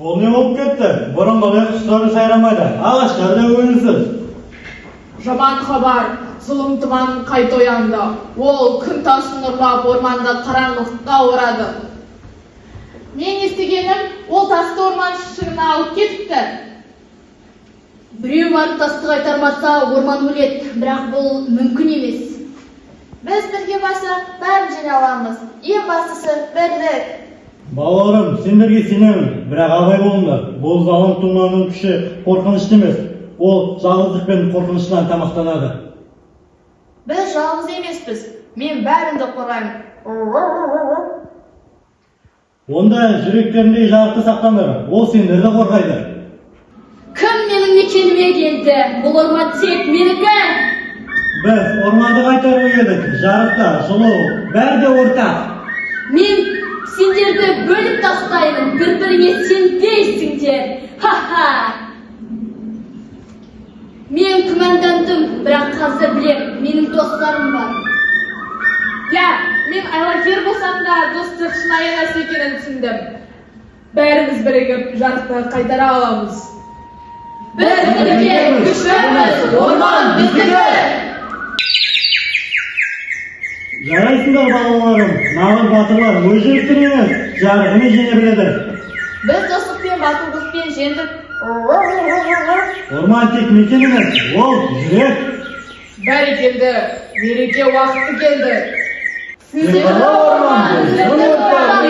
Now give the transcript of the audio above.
Ол не болып кетті? Бұрынғыдай құстары сайрамайды, ағаштар да өнсіз. Жаман хабар, зұлым тұман қайта оянды. Ол күн тасын ұрлап орманды қараңғылыққа орады. Мен естігенім, ол тасты орман шыңына алып кетіпті. Біреу барып тасты қайтармаса, орман өледі, бірақ бұл мүмкін емес. Біз бірге барсақ, бәрін жеңе аламыз. Ең бастысы бірлік. Балаларым, сендерге сенемін, бірақ абай болыңдар. Бұл залым тұманның күші қорқынышты емес. Ол жалғыздық пен қорқыныштан тамақтанады. Біз жалғыз емеспіз. Мен бәрінді қорғаймын. Онда жүректерінде жарықты сақтаңдар. Ол сендерді қорғайды. Кім менің мекеніме келді? Бұл орман тек менікі. Біз орманды қайтарып едік. Жарықта, жылу, бәрі де ортақ. Мен сендерді бөліп тастаймын, бір-біріңе сенбейсіңдер. Ха-ха! Мен күмәндандым, бірақ қазір білем, менің достарым бар. Я, мен айлакер болсам да достық шынайы нәрсе екенін түсіндім. Бәріміз бірігіп жарықты қайтара аламыз. Біз бірге күшіміз, орман біздікі! Жарайсыңдар балаларым, нағыз батырлар өз жүректер емес, жарығымен жеңе біледі. Біз достықпен, батылдықпен жеңдік. Орман тек мекен емес, ол жүрек. Бәрекелді, мереке уақыты келді. Сіздерді орман, біздің орман,